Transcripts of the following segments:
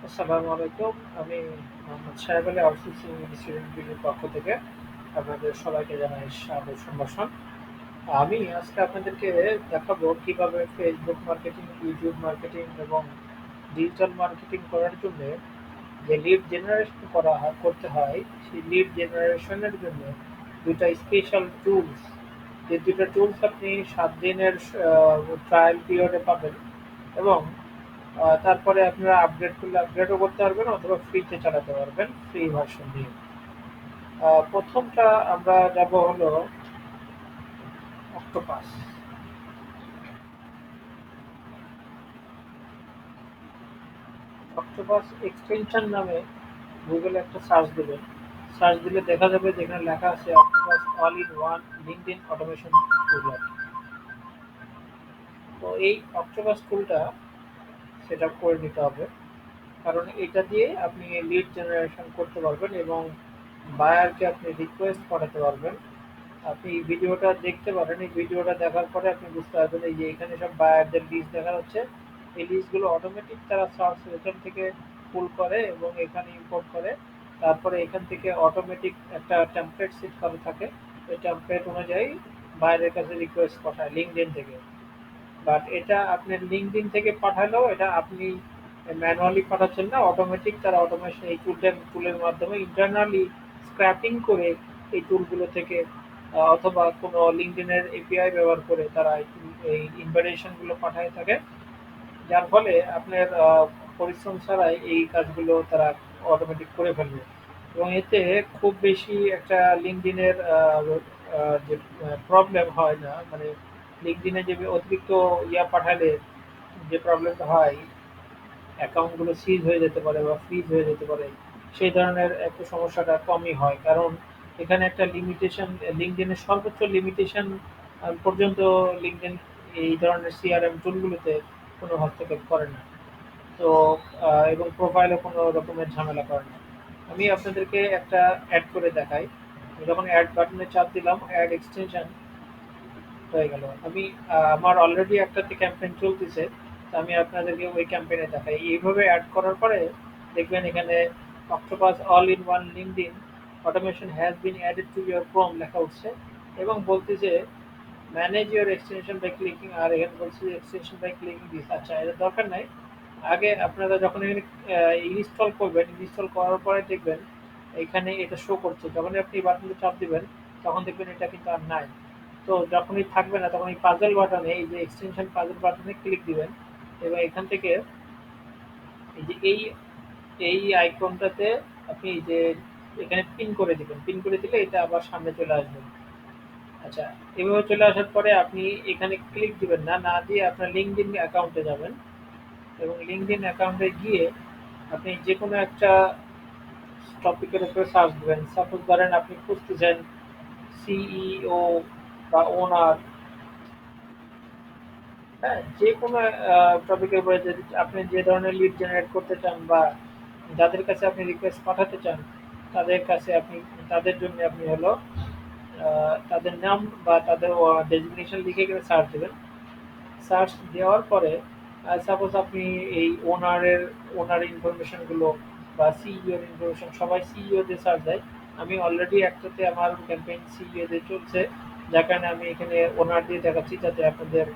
আসসালামু আলাইকুম। আমি মোহাম্মদ সাহেব আলী আউটসোর্সিং ইনস্টিটিউট বিডির পক্ষ থেকে আপনাদের সবাইকে জানাই স্বাগত সম্ভাষণ। আমি আজকে আপনাদেরকে দেখাবো কিভাবে ফেসবুক মার্কেটিং, ইউটিউব মার্কেটিং এবং ডিজিটাল মার্কেটিং করার জন্য যে লিড জেনারেশন করতে হয়, সেই লিড জেনারেশনের জন্য দুইটা স্পেশাল টুলস, যে দুইটা টুলস আপনি 7 দিনের ট্রায়াল পিরিয়ডে পাবেন এবং তারপরে আপনারা আপগ্রেড করলে আপগ্রেডও করতে পারবেন অথবা ফ্রিতে চালাতে পারবেন ফ্রি ভার্সন দিয়ে। প্রথমটা আমরা যাব হলো অক্টোপাস। অক্টোপাস এক্সটেনশন নামে গুগলে একটা সার্চ দেবেন। সার্চ দিলে দেখা যাবে যেখানে লেখা আছে octopus all in one LinkedIn automation টুল। তো এই অক্টোপাস টুলটা সেট আপ করে নিতে হবে, কারণ এটা দিয়ে আপনি লিড জেনারেশন করতে পারবেন এবং বায়ারকে আপনি রিকোয়েস্ট পাঠাতে পারবেন। আপনি ভিডিওটা দেখতে পারেন, এই ভিডিওটা দেখার পরে আপনি বুঝতে পারবেন এই যে এখানে সব বায়ারদের লিস্ট দেখা যাচ্ছে। এই লিস্টগুলো অটোমেটিক তারা সার্চ এখান থেকে পুল করে এবং এখানে ইম্পোর্ট করে। তারপরে এখান থেকে অটোমেটিক একটা টেমপ্লেট সেট করা থাকে, ওই টেমপ্লেট অনুযায়ী বাইরের কাছে রিকোয়েস্ট পাঠায় লিঙ্কডইন থেকে। বাট এটা আপনার লিঙ্কডইন থেকে পাঠালেও এটা আপনি ম্যানুয়ালি পাঠাচ্ছেন না, অটোমেটিক তারা অটোমেশন এই টুলের মাধ্যমে ইন্টারনালি স্ক্র্যাপিং করে এই টুলগুলো থেকে অথবা কোনো লিঙ্কডইনের এপিআই ব্যবহার করে তারা এই ইনভাইটেশনগুলো পাঠায় থাকে, যার ফলে আপনার পরিশ্রম ছাড়াই এই কাজগুলো তারা অটোমেটিক করে ফেলবে। এবং এতে খুব বেশি একটা লিঙ্কডইনের যে প্রবলেম হয় না, মানে লিঙ্কডইনে যে অতিরিক্ত পাঠালে যে প্রবলেমটা হয়, অ্যাকাউন্টগুলো সিজ হয়ে যেতে পারে বা ফ্রিজ হয়ে যেতে পারে, সেই ধরনের একটু সমস্যাটা কমই হয়। কারণ এখানে একটা লিমিটেশন, লিঙ্কডইনের সর্বোচ্চ লিমিটেশন পর্যন্ত লিঙ্কডইন এই ধরনের সিআরএম টুলগুলোতে কোনো হস্তক্ষেপ করে না। তো এবং প্রোফাইলে কোনো রকমের ঝামেলা করে না। আমি আপনাদেরকে একটা অ্যাড করে দেখাই। আমি যখন অ্যাড বাটনে চাপ দিলাম, অ্যাড এক্সটেনশন হয়ে গেল। আমি আমার অলরেডি একটাতে ক্যাম্পেইন চলতেছে, তো আমি আপনাদেরকে ওই ক্যাম্পেইনে দেখাই। এইভাবে অ্যাড করার পরে দেখবেন এখানে octopus all in one LinkedIn automation has been added to your Chrome লেখা উঠছে এবং বলতেছে manage your extension by clicking, আর এখানে বলছে এক্সটেনশন বাই ক্লিকিং দিস। আচ্ছা, এটা দরকার নাই। আগে আপনারা যখন এখানে ইনস্টল করবেন, ইনস্টল করার পরে দেখবেন এখানে এটা শো করছে। যখনই আপনি বাটনটা চাপ দিবেন তখন দেখবেন এটা কিন্তু আর নাই। তো যখনই থাকবে না তখন এই পাজল বাটনে, এই যে এক্সটেনশন পাজল বাটনে ক্লিক দিবেন এবং এখান থেকে এই যে এই আইকনটাতে আপনি এই যে এখানে পিন করে দিবেন। পিন করে দিলে এটা আবার সামনে চলে আসবে। আচ্ছা, এভাবে চলে আসার পরে আপনি এখানে ক্লিক দিবেন না, না দিয়ে আপনার লিঙ্কডইন অ্যাকাউন্টে যাবেন এবং লিঙ্কডইন অ্যাকাউন্টে গিয়ে আপনি যে কোনো একটা টপিকের উপরে সার্চ দিবেন। সাপোজ ধরেন আপনি খুঁজতেছেন সিইও বা ওনার, হ্যাঁ, যে কোনো টপিকের উপরে যদি আপনি যে ধরনের লিড জেনারেট করতে চান বা যাদের কাছে আপনি রিকোয়েস্ট পাঠাতে চান, তাদের কাছে আপনি, তাদের জন্য আপনি হলো তাদের নাম বা তাদের ডেজিগনেশন লিখে গেলে সার্চ দেবেন। সার্চ দেওয়ার পরে সাপোজ আপনি এই ওনার ইনফরমেশনগুলো বা সিইওর ইনফরমেশন, সবাই সিইও দিয়ে সার্চ দেয়। আমি অলরেডি একটাতে আমার ক্যাম্পেইন সিইও দিয়ে চলছে, যার কারণে আমি এখানে ওনার দিয়ে দেখাচ্ছি যাতে আপনাদের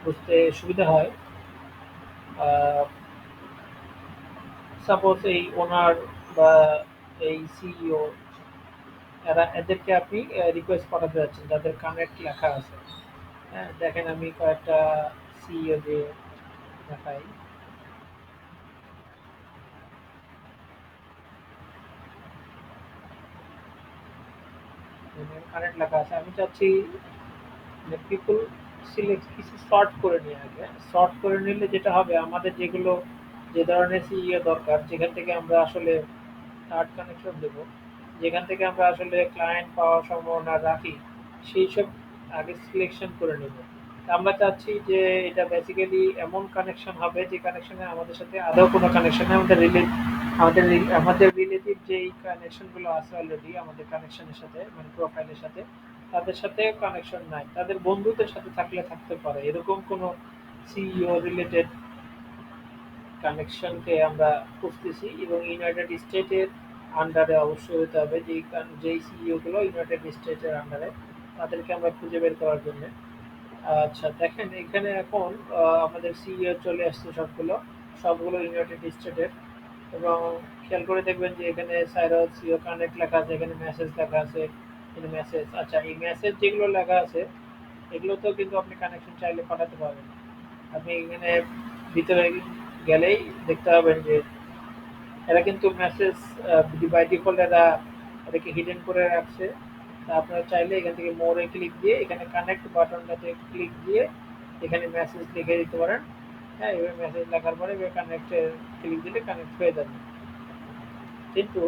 বুঝতে সুবিধা হয়। সাপোজ এই ওনার বা এই সিইও, এদেরকে আপনি রিকোয়েস্ট পাঠাতে যাচ্ছেন যাদের কানেক্ট লেখা আছে। হ্যাঁ, দেখেন আমি কয়েকটা সিইও দিয়ে দেখাই। কানেক্ট লেখা আছে, আমি চাচ্ছি যে পিপল সিলেক্ট কিছু শর্ট করে নিয়ে। আগে শর্ট করে নিলে যেটা হবে, আমাদের যেগুলো যে ধরনের সিইও দরকার, যেখান থেকে আমরা আসলে থার্ড কানেকশন দেবো, যেখান থেকে আমরা আসলে ক্লায়েন্ট পাওয়ার সম্ভাবনা রাখি, সেই সব আগে সিলেকশন করে নেব। আমরা চাচ্ছি যে এটা বেসিক্যালি এমন কানেকশন হবে যে কানেকশনে আমাদের সাথে আদৌ কোনো কানেকশন নেই। আমাদের রিলেটিভ যেই কানেকশনগুলো আছে অলরেডি আমাদের কানেকশনের সাথে, মানে প্রোফাইলের সাথে, তাদের সাথে কানেকশন নাই, তাদের বন্ধুদের সাথে থাকলে থাকতে পারে, এরকম কোনো সিইও রিলেটেড কানেকশনকে আমরা খুঁজতেছি এবং ইউনাইটেড স্টেটের আন্ডারে অবশ্যই হতে হবে, যেই সিইওগুলো ইউনাইটেড স্টেটের আন্ডারে তাদেরকে আমরা খুঁজে বের করার জন্য। আচ্ছা দেখেন এখানে এখন আমাদের সিইও চলে আসছে সবগুলো, সবগুলো ইউনাইটেড স্টেটের। এবং খেয়াল করে দেখবেন যে এখানে সাইরাস সিও কানেক্ট লেখা আছে, এখানে মেসেজ লেখা আছে, এখানে মেসেজ। আচ্ছা এই মেসেজ যেগুলো লেখা আছে এগুলোতেও কিন্তু আপনি কানেকশন চাইলে পাঠাতে পারবেন। আপনি এখানে ভিতরে গেলেই দেখতে পাবেন যে এরা কিন্তু মেসেজ বাই ডিফল্ট এটাকে হিডেন করে রাখছে। তা আপনারা চাইলে এখান থেকে মোরে ক্লিক দিয়ে এখানে কানেক্ট বাটনটাতে ক্লিক দিয়ে এখানে মেসেজ লিখে দিতে পারেন। হ্যাঁ, এবার মেসেজ লেখার পরে এবার কানেক্টে ক্লিক দিলে কানেক্ট হয়ে যাবে। কিন্তু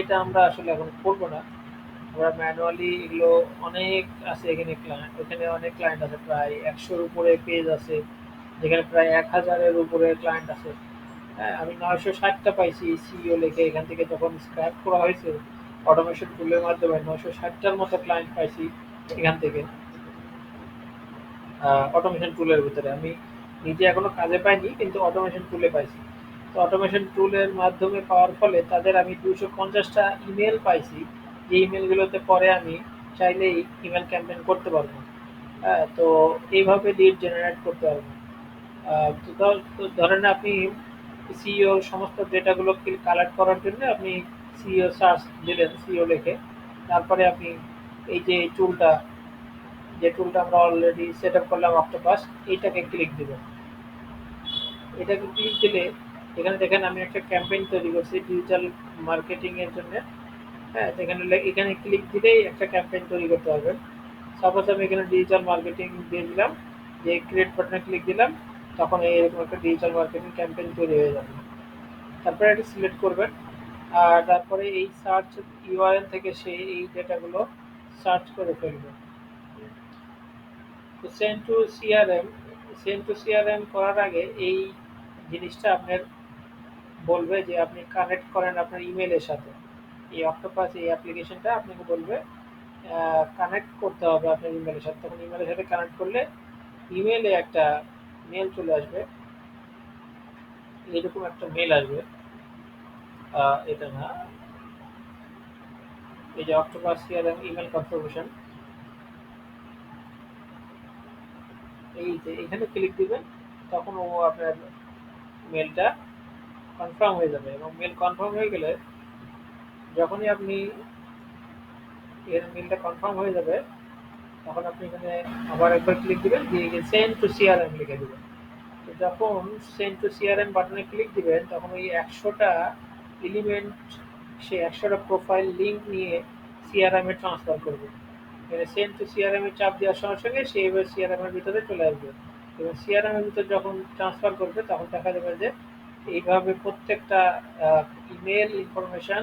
এটা আমরা আসলে এখন করবো না, আমরা ম্যানুয়ালি এগুলো অনেক আছে। এখানে ক্লায়েন্ট, এখানে অনেক ক্লায়েন্ট আছে, প্রায় 100-র উপরে পেজ আছে, যেখানে প্রায় 1000-এর উপরে ক্লায়েন্ট আছে। হ্যাঁ, আমি 960টা পাইছি সিইও লিখে। এখান থেকে যখন স্ক্র্যাপ করা হয়েছে অটোমেশন টুলের মাধ্যমে 960টার মতো ক্লায়েন্ট পাইছি এখান থেকে অটোমেশন টুলের ভিতরে। আমি নিজে এখনো কাজে পাইনি, কিন্তু অটোমেশন টুলে পাইছি। তো অটোমেশন টুলের মাধ্যমে পাওয়ার ফলে তাদের আমি 250টা ইমেল পাইছি, যে ইমেলগুলোতে পরে আমি চাইলেই ইমেল ক্যাম্পেইন করতে পারবো। হ্যাঁ, তো এইভাবে লিড জেনারেট করতে পারবো। তো ধরেন আপনি সিইও সমস্ত ডেটাগুলো কালেক্ট করার জন্য আপনি সিইও সার্চ দিলেন, সিইও লিখে। তারপরে আপনি এই যে টুলটা, যে টুলটা আমরা অলরেডি সেট আপ করলাম অক্টোপাস, এইটাকে ক্লিক দিবেন। এটাকে ক্লিক দিলে এখানে দেখেন আমি একটা ক্যাম্পেইন তৈরি করছি ডিজিটাল মার্কেটিং এর জন্য। হ্যাঁ, এখানে এখানে ক্লিক দিলেই একটা ক্যাম্পেইন তৈরি করতে পারবেন। সাপোজ আমি এখানে ডিজিটাল মার্কেটিং দিয়ে দিলাম, যে ক্রিয়েট বাটনে ক্লিক দিলাম, তখন এইরকম একটা ডিজিটাল মার্কেটিং ক্যাম্পেইন তৈরি হয়ে যাবে। তারপরে এটা সিলেক্ট করবেন, আর তারপরে এই সার্চ ইউআরএল থেকে সে এই ডেটাগুলো সার্চ করে ফেলবে। তো সেন্ড টু সিআরএম করার আগে এই জিনিসটা আপনার বলবে যে আপনি কানেক্ট করেন আপনার ইমেলের সাথে। এই অক্টোপাস এই অ্যাপ্লিকেশনটা আপনাকে বলবে কানেক্ট করতে হবে আপনার ইমেলের সাথে। তখন ইমেলের সাথে কানেক্ট করলে ইমেলে একটা মেল চলে আসবে, এরকম একটা মেল আসবে। এটা না, এই যে অক্টোপাস সিআরএম ইমেল কনফার্মেশন, এই যে এখানে ক্লিক দিবেন, তখন ও আপনার মেলটা কনফার্ম হয়ে যাবে। এবং মেল কনফার্ম হয়ে গেলে যখনই আপনি এর মেলটা কনফার্ম হয়ে যাবে, তখন আপনি এখানে আবার একবার ক্লিক দিবেন, দিয়ে সেন্ড টু সিআরএম লিখে দিবেন। তো যখন সেন্ড টু সিআরএম বাটনে ক্লিক দিবেন, তখন ওই 100টা এলিমেন্ট, সে 100টা প্রোফাইল লিঙ্ক নিয়ে সিআরএম এ ট্রান্সফার করবে। এখানে সেন্ড টু সিআরএম এ চাপ দেওয়ার সঙ্গে সঙ্গে সে এবার সিআরএম এর ভিতরে চলে আসবে। এবং সিআরএম এর ভিতরে যখন ট্রান্সফার করবে, তখন দেখা যাবে যে এইভাবে প্রত্যেকটা ইমেল ইনফরমেশন,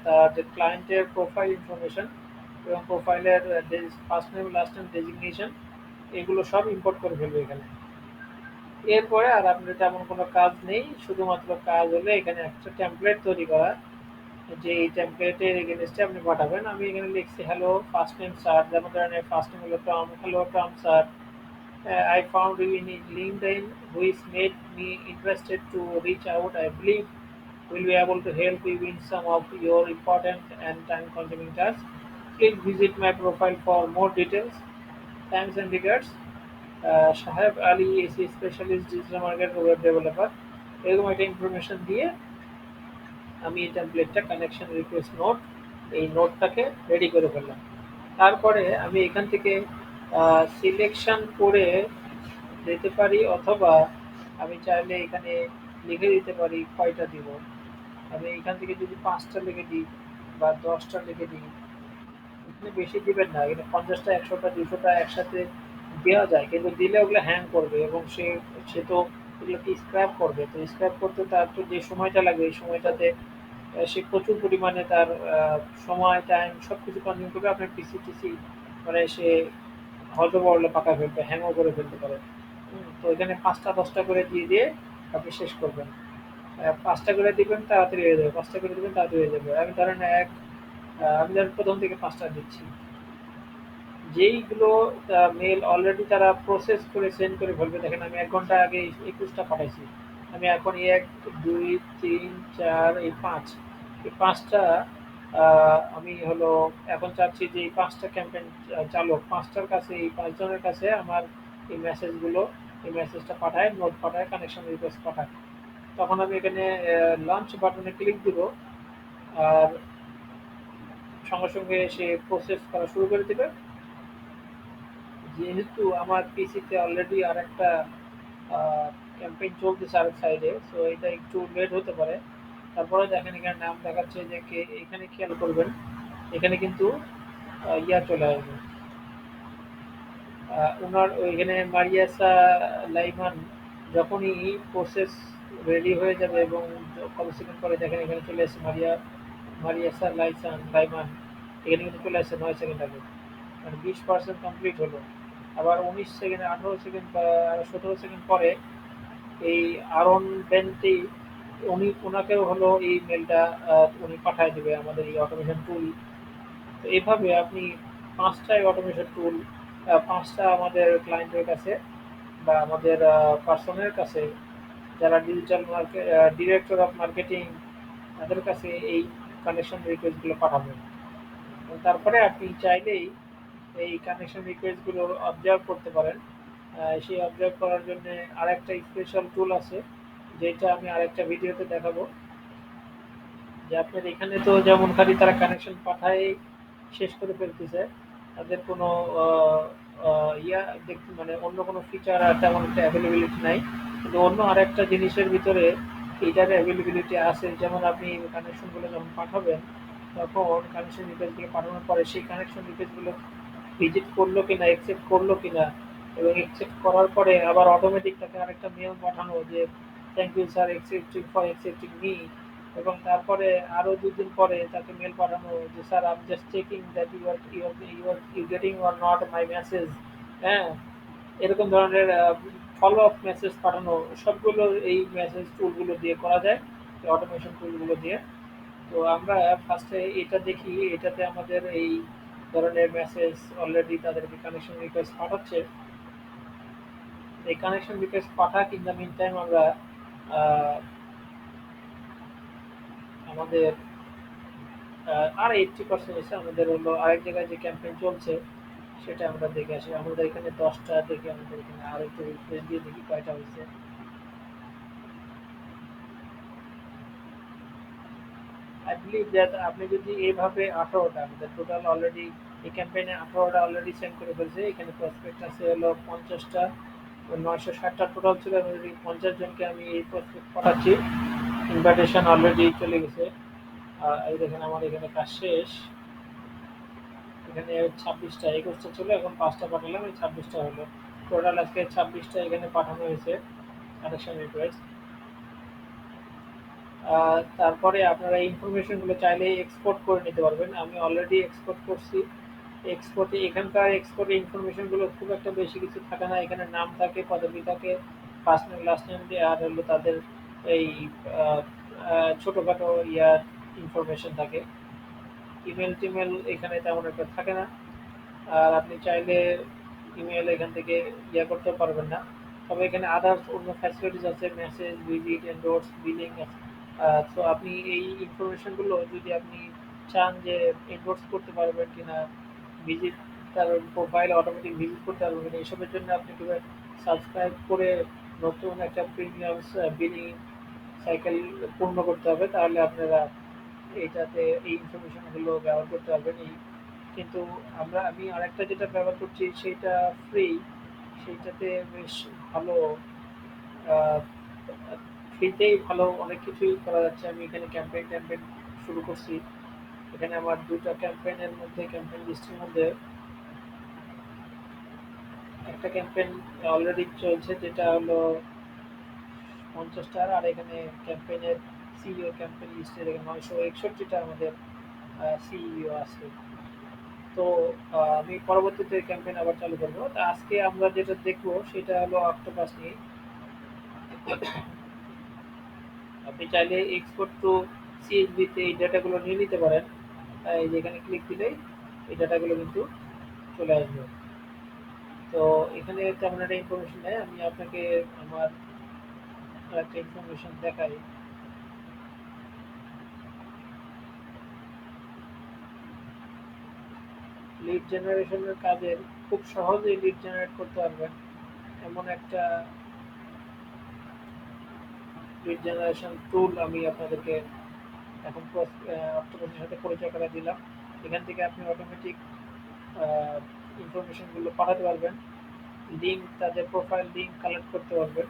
তার যে ক্লায়েন্টের প্রোফাইল ইনফরমেশন এবং প্রোফাইলের first name last name designation, এগুলো সব ইম্পোর্ট করে ফেলবে এখানে। এরপরে আর আপনার তেমন কোনো কাজ নেই, শুধুমাত্র কাজ হলে এখানে একটা টেমপ্লেট তৈরি করা, যে এই টেমপ্লেটের এগেনস্টে আপনি পাঠাবেন। আমি এখানে লিখছি হ্যালো ফার্স্ট নেম স্যার, যেমন ধরেন ফার্স্ট নেম হলো Tom, hello Tom sir, I found you in LinkedIn, which made me interested to reach out. I believe we'll be able to help you in some of your important and time-consuming tasks. Please visit my profile for more details. Thanks and regards. Shaheb Ali is a specialist digital marketer web developer. এরকম একটা information দিয়ে আমি এই টেমপ্লেটটা connection request note, এই নোটটাকে ready করে ফেললাম। তারপরে আমি এখান থেকে সিলেকশন করে দিতে পারি, অথবা আমি চাইলে এখানে লিখে দিতে পারি কয়টা দিব। আমি এখান থেকে যদি 5টা লিখে দিই বা 10টা লিখে দিই, এখানে বেশি দিবেন না। এখানে 50টা 100টা 200টা একসাথে দেওয়া যায়, কিন্তু দিলে ওগুলো হ্যাং করবে এবং সে সে তো এগুলোকে স্ক্র্যাপ করবে। তো স্ক্র্যাপ করতে তার তো যে সময়টা লাগবে, এই সময়টাতে সে প্রচুর পরিমাণে তার সময় টাইম সব কিছু কনজিউম করবে। আপনার পিসি মানে সে হজবরল পাকা ফেলবে, হ্যাংও করে ফেলতে পারে। তো এখানে 5টা 10টা করে দিয়ে আপনি শেষ করবেন। 5টা করে দিবেন তাড়াতাড়ি হয়ে যাবে, 5টা করে দিবেন তাড়াতাড়ি হয়ে যাবে। আমি ধরেন প্রথম থেকে 5টা দিচ্ছি। যেইগুলো মেল অলরেডি তারা প্রসেস করে সেন্ড করে ফেলবে, দেখেন আমি 1 ঘন্টা আগে 21টা পাঠাইছি। আমি এখন ১, ২, ৩, ৪ এই ৫ এই ৫টা আমি হলো এখন চাচ্ছি যে এই ৫টা ক্যাম্পেইন চালক ৫টার কাছে এই ৫ জনের কাছে আমার এই মেসেজটা পাঠায়, নোট পাঠায়, কানেকশন রিকোয়েস্ট পাঠায়। তখন আমি এখানে লঞ্চ বাটনে ক্লিক দিব আর সঙ্গে সঙ্গে সে প্রসেস করা শুরু করে দিবে। যেহেতু আমার পিসিতে অলরেডি আরেকটা ক্যাম্পেইন চলতেছে আরেক সাইডে, সো এটা একটু লেট হতে পারে। তারপরে দেখেন এখানে নাম দেখাচ্ছে যে কে, এখানে খেয়াল করবেন এখানে কিন্তু ইয়া চলে আসবে, ওনার ওইখানে মারিয়াসা লাইমান যখনই প্রসেস রেডি হয়ে যাবে এবং কত সেকেন্ড পরে দেখেন এখানে চলে আসছে মারিয়াসা লাইমান, এখানে কিন্তু চলে আসছে ৯ সেকেন্ড আগে, মানে ২০% কমপ্লিট হলো। আবার ১৯ সেকেন্ড, ১৮ সেকেন্ড বা ১৭ সেকেন্ড পরে এই আরন বেন্টি ওনাকেও হলো এই মেলটা উনি পাঠায় দেবে আমাদের এই অটোমেশন টুল। তো এইভাবে আপনি ৫টাই অটোমেশন টুল ৫টা আমাদের ক্লায়েন্টের কাছে বা আমাদের পার্সনের কাছে, যারা digital market director of marketing, তাদের কাছে এই কানেকশন রিকোয়েস্টগুলো পাঠাবেন। এবং তারপরে আপনি চাইলেই এই কানেকশন রিকোয়েস্টগুলো অবজার্ভ করতে পারেন। সেই অবজার্ভ করার জন্য আরেকটা স্পেশাল টুল আছে, যেটা আমি আরেকটা ভিডিওতে দেখাবো। যে আপনার এখানে তো যেমন খালি তারা কানেকশন পাঠায় শেষ করে ফেলতেছে, তাদের কোনো আহ, ইয়া দেখতে মানে অন্য কোনো ফিচার আর তেমন একটা অ্যাভেলেবিলিটি নাই। কিন্তু অন্য আরেকটা জিনিসের ভিতরে এটার অ্যাভেলেবিলিটি আছে, যেমন আপনি কানেকশনগুলো যখন পাঠাবেন তখন কানেকশন রিকোয়েস্টগুলো পাঠানোর পরে সেই কানেকশন রিকোয়েস্টগুলো ভিজিট করলো কিনা, একসেপ্ট করলো কিনা, এবং একসেপ্ট করার পরে আবার অটোমেটিক তাকে আরেকটা মেল পাঠানো যে thank you sir accepting for accepting me, এবং তারপরে আরো ২ দিন পরে তাকে মেল পাঠানো যে sir I am just checking that you getting or not my message. হ্যাঁ, এরকম ধরনের ফলো আপ মেসেজ পাঠানো সবগুলো এই মেসেজ টুলগুলো দিয়ে করা যায়, অটোমেশন টুলগুলো দিয়ে। তো আমরা ফার্স্টে এটা দেখি, এটাতে আমাদের এই ধরনের মেসেজ অলরেডি তাদেরকে কানেকশন রিকোয়েস্ট পাঠাচ্ছে। এই কানেকশন রিকোয়েস্ট পাঠা ইন দ্য মিন টাইম আমরা আহ, আমাদের আর 80% এসে আমাদের হলো আরেক জায়গায় যে ক্যাম্পেইন চলছে সেটা আমরা দেখে আসি। আমাদের এখানে 10টা দেখে আমাদের এখানে আর একটু রিফ্রেশ দিয়ে দেখি কয়টা হয়েছে। আই বিলিভ দ্যাট আপনি যদি এইভাবে 18টা আমাদের টোটাল অলরেডি এই ক্যাম্পেইনে 18টা অলরেডি সেন্ড করে ফেলছে। এখানে প্রসপেক্ট আছে হলো 50টা, 960টা টোটাল ছিল, অলরেডি 50 জনকে আমি এই প্রসপেক্ট পাঠাচ্ছি। ইনভাইটেশন অলরেডি চলে গেছে। এই দেখেন আমার এখানে কাজ শেষ। এখানে 26টা 21টা ছিল, এখন 5টা পাঠালাম, এই 26টা হলো। টোটাল আজকে 26টা এখানে পাঠানো হয়েছে কানেকশন রিকোয়েস্ট। তারপরে আপনারা এই ইনফরমেশনগুলো চাইলে এক্সপোর্ট করে নিতে পারবেন। আমি অলরেডি এক্সপোর্ট করছি। এখানকার এক্সপোর্টে ইনফরমেশনগুলো খুব একটা বেশি কিছু থাকে না। এখানে নাম থাকে, পদবি থাকে, ফার্স্ট নেম লাস্ট নেম দিয়ে, আর হলো তাদের এই আহ, ছোটোখাটো ইয়ার ইনফরমেশন থাকে। ইমেল টিমেল এখানে তেমন একটা থাকে না। আর আপনি চাইলে ইমেল এখান থেকে ইয়ে করতে পারবেন না। তবে এখানে আদার্স অন্য ফ্যাসিলিটিস আছে, মেসেজ, ভিজিট, এন্ডোর্স, বিলিং। তো আপনি এই ইনফরমেশনগুলো যদি আপনি চান যে এন্ডোর্স করতে পারবেন কিনা, ভিজিট, তার প্রোফাইল অটোমেটিক ভিজিট করতে পারবেন কিনা, এসবের জন্য আপনি কিভাবে সাবস্ক্রাইব করে নতুন একটা প্রিমিয়াম বিলিং সাইকেল পূর্ণ করতে হবে, তাহলে আপনারা এইটাতে এই ইনফরমেশনগুলো ব্যবহার করতে পারবেন। কিন্তু আমি আরেকটা যেটা ব্যবহার করছি সেইটা ফ্রি, সেইটাতে বেশ ভালো, ফ্রিতেই ভালো অনেক কিছুই করা যাচ্ছে। আমি এখানে ক্যাম্পেইন শুরু করছি। এখানে আমার 2টা ক্যাম্পেইনের মধ্যে, ক্যাম্পেইন লিস্টের মধ্যে একটা ক্যাম্পেইন অলরেডি চলছে যেটা হলো 50টা, আর এখানে ক্যাম্পেইনের সিইও ক্যাম্পেইন লিস্টের এখানে 961টা আমাদের সিইও আছে। তো আমি পরবর্তীতে ক্যাম্পেইন আবার চালু করবো। তো আজকে আমরা যেটা দেখবো সেটা হলো অক্টোপাস নিয়ে। আপনি চাইলে এক্সপোর্ট টু সিএসভি তে এই ডেটাগুলো নিয়ে নিতে পারেন। এই যেখানে ক্লিক দিলেই এই ডেটাগুলো কিন্তু চলে আসবে। তো এখানে তেমন একটা ইনফরমেশন নেই। আমি আপনাকে আমার একটা ইনফরমেশন দেখাই। লিড জেনারেশনের কাজে খুব সহজেই লিড জেনারেট করতে পারবেন এমন একটা লিড জেনারেশন টুল আমি আপনাদেরকে এখন অক্টোপাসের সাথে পরিচয় করে দিলাম। এখান থেকে আপনি অটোমেটিক ইনফরমেশনগুলো পাঠাতে পারবেন, লিঙ্ক, তাদের প্রোফাইল লিঙ্ক কালেক্ট করতে পারবেন।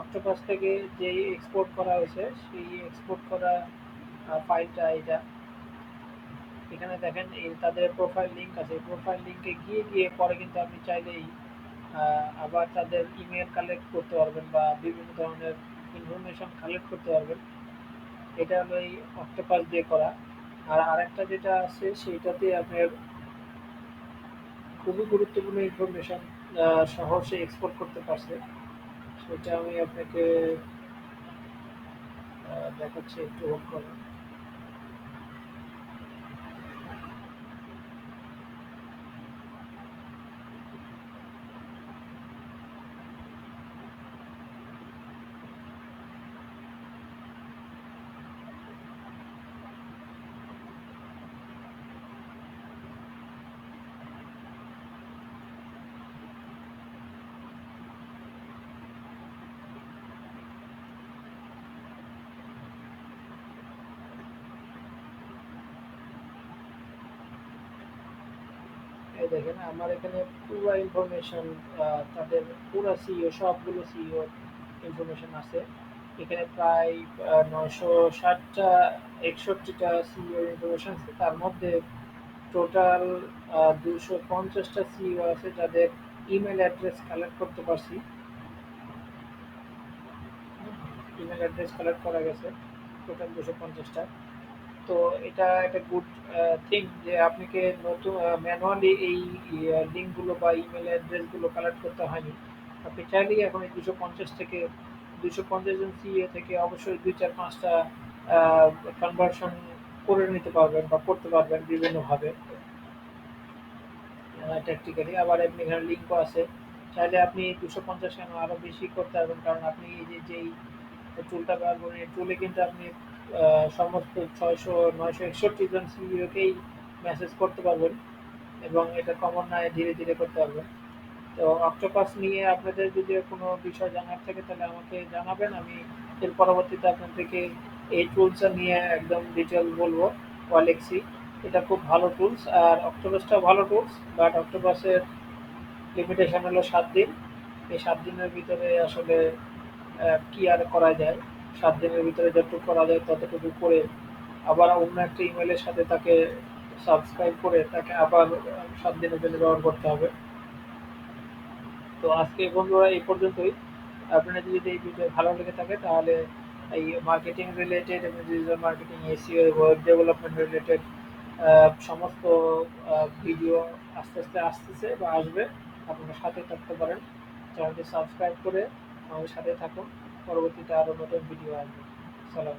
অক্টোপাস থেকে যে এক্সপোর্ট করা হয়েছে সেই এক্সপোর্ট করা ফাইলটা এটা। এখানে দেখেন এই তাদের প্রোফাইল লিঙ্ক আছে, প্রোফাইল লিঙ্কে গিয়ে গিয়ে পরে কিন্তু আপনি চাইলেই আবার তাদের ইমেল কালেক্ট করতে পারবেন বা বিভিন্ন ধরনের ইনফরমেশন কালেক্ট করতে পারবেন। এটা হলো এই অক্টোপাস দিয়ে করা। আর আরেকটা যেটা আছে সেইটাতে আপনার খুবই গুরুত্বপূর্ণ ইনফরমেশন সহজে এক্সপোর্ট করতে পারছে। সেটা আমি আপনাকে দেখাচ্ছি, একটু হোল্ড করুন। এই দেখেন আমার এখানে পুরো ইনফরমেশন, তাদের পুরো সিইও, সবগুলো সিইও ইনফরমেশন আছে। এখানে প্রায় 960টা 61টা সিইও ইনফরমেশন আছে। তার মধ্যে টোটাল 250টা সিইও আছে যাদের ইমেল অ্যাড্রেস কালেক্ট করতে পারছি। ইমেল অ্যাড্রেস কালেক্ট করা গেছে টোটাল 250টা। তো এটা একটা গুড থিং যে আপনাকে নতুন ম্যানুয়ালি এই লিঙ্কগুলো বা ইমেল অ্যাড্রেসগুলো কালেক্ট করতে হয়নি। আপনি চাইলেই এখন এই 250 থেকে 250 জন সিএ থেকে অবশ্যই 2 4 5টা কনভার্সন করে নিতে পারবেন বা করতে পারবেন বিভিন্নভাবে ট্যাকটিক্যালি। আবার এমনি এখানে লিঙ্কও আছে, চাইলে আপনি 250 কেন আরও বেশি করতে পারবেন। কারণ আপনি এই যে যেই টুলটা ব্যবহার করেন এই টুলে কিন্তু আপনি সমস্ত 600 961 জন সিইওকেই মেসেজ করতে পারবেন এবং এটা ক্রমান্বয়ে ধীরে ধীরে করতে পারবেন। তো অক্টোপাস নিয়ে আপনাদের যদি কোনো বিষয় জানার থাকে তাহলে আমাকে জানাবেন, আমি এর পরবর্তীতে আপনাদেরকে এই টুলসটা নিয়ে একদম ডিটেল বলবো বা লিখছি। এটা খুব ভালো টুলস, আর অক্টোপাসটাও ভালো টুলস, বাট অক্টোপাসের লিমিটেশন হলো 7 দিন। এই 7 দিনের ভিতরে আসলে কি আর করা যায়, 7 দিনের ভিতরে যতটুকু করা যায় ততটুকু করে আবার অন্য একটা ইমেলের সাথে তাকে সাবস্ক্রাইব করে তাকে আবার 7 দিনের জন্য ব্যবহার করতে হবে। তো আজকে বন্ধুরা এই পর্যন্তই। আপনাদের যদি এই ভিডিও ভালো লেগে থাকে তাহলে এই মার্কেটিং রিলেটেড এবং digital marketing, SEO, web development related সমস্ত ভিডিও আস্তে আস্তে আসতেছে বা আসবে, আপনারা সাথে থাকতে পারেন। চ্যানেলটি সাবস্ক্রাইব করে আমাদের সাথে থাকুন, পরবর্তীতে আরও নতুন ভিডিও আসবে। সালাম।